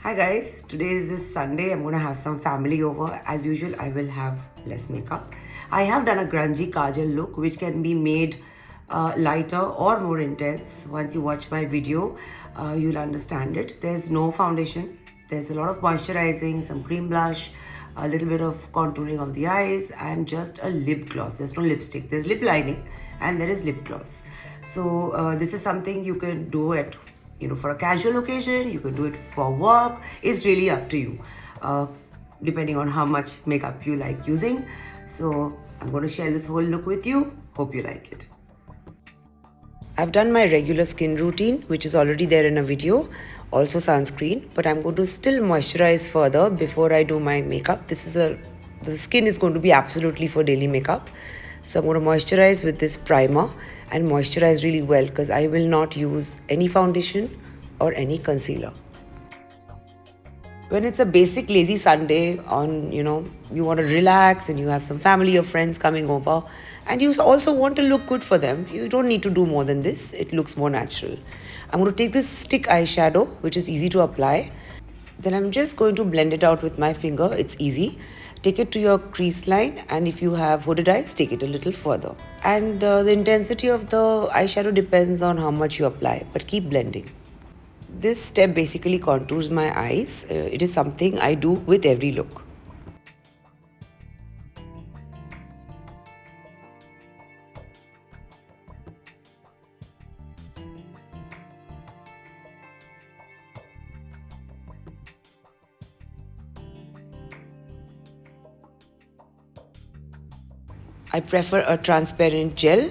Hi guys, today is this Sunday. I'm gonna have some family over. As usual, I will have less makeup. I have done a grungy kajal look which can be made lighter or more intense. Once you watch my video, you'll understand it. There's no foundation. There's a lot of moisturizing, some cream blush, a little bit of contouring of the eyes, and just a lip gloss. There's no lipstick. There's lip lining and there is lip gloss. So this is something you can do at for a casual occasion. You can do it for work. It's really up to you, depending on how much makeup you like using. So I'm going to share this whole look with you. Hope you like it. I've done my regular skin routine, which is already there in a video, also sunscreen, but I'm going to still moisturize further before I do my makeup. The skin is going to be absolutely for daily makeup. So I'm going to moisturize with this primer and moisturize really well because I will not use any foundation or any concealer. When it's a basic lazy Sunday on, you want to relax and you have some family or friends coming over and you also want to look good for them, you don't need to do more than this. It looks more natural. I'm going to take this stick eyeshadow, which is easy to apply. Then I'm just going to blend it out with my finger. It's easy. Take it to your crease line, and if you have hooded eyes, take it a little further. And the intensity of the eyeshadow depends on how much you apply, but keep blending. This step basically contours my eyes. It is something I do with every look. I prefer a transparent gel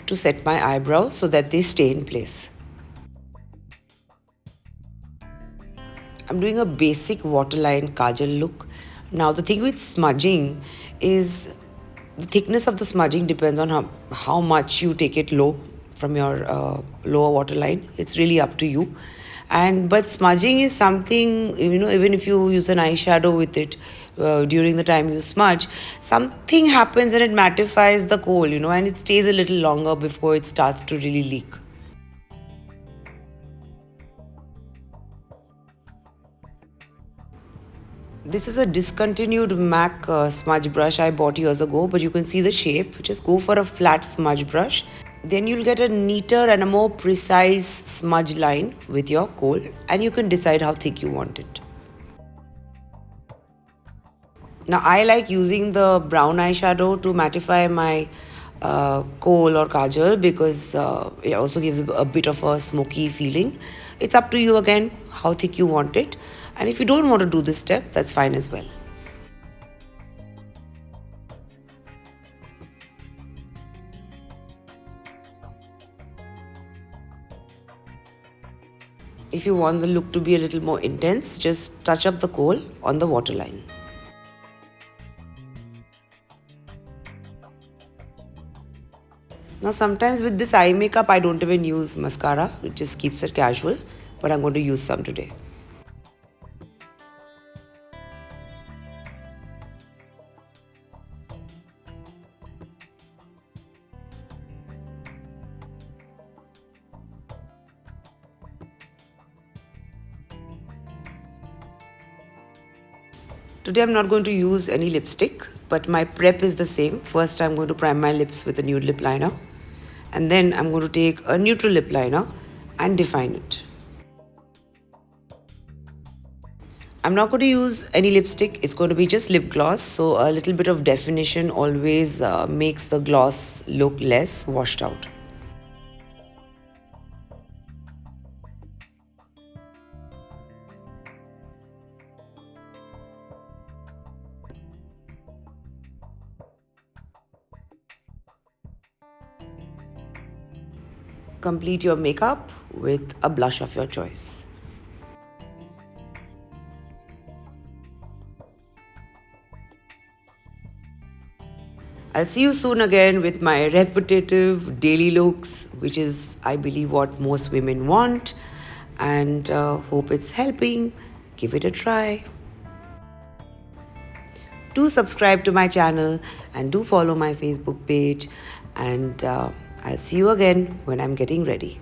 to set my eyebrows so that they stay in place. I'm doing a basic waterline kajal look. Now the thing with smudging is the thickness of the smudging depends on how much you take it low from your lower waterline. It's really up to you. But smudging is something, even if you use an eyeshadow with it during the time you smudge, something happens and it mattifies the kohl, and it stays a little longer before it starts to really leak. This is a discontinued MAC smudge brush I bought years ago, but you can see the shape. Just go for a flat smudge brush. Then you'll get a neater and a more precise smudge line with your kohl, and you can decide how thick you want it. Now I like using the brown eyeshadow to mattify my kohl or kajal because it also gives a bit of a smoky feeling. It's up to you again how thick you want it, and if you don't want to do this step, that's fine as well. If you want the look to be a little more intense, just touch up the kohl on the waterline. Now sometimes with this eye makeup, I don't even use mascara. It just keeps it casual, but I'm going to use some today. Today I'm not going to use any lipstick, but my prep is the same. First I'm going to prime my lips with a nude lip liner, and then I'm going to take a neutral lip liner and define it. I'm not going to use any lipstick. It's going to be just lip gloss, so a little bit of definition always makes the gloss look less washed out. Complete your makeup with a blush of your choice. I'll see you soon again with my repetitive daily looks, which is, I believe, what most women want, and hope it's helping. Give it a try. Do subscribe to my channel and do follow my Facebook page, and I'll see you again when I'm getting ready.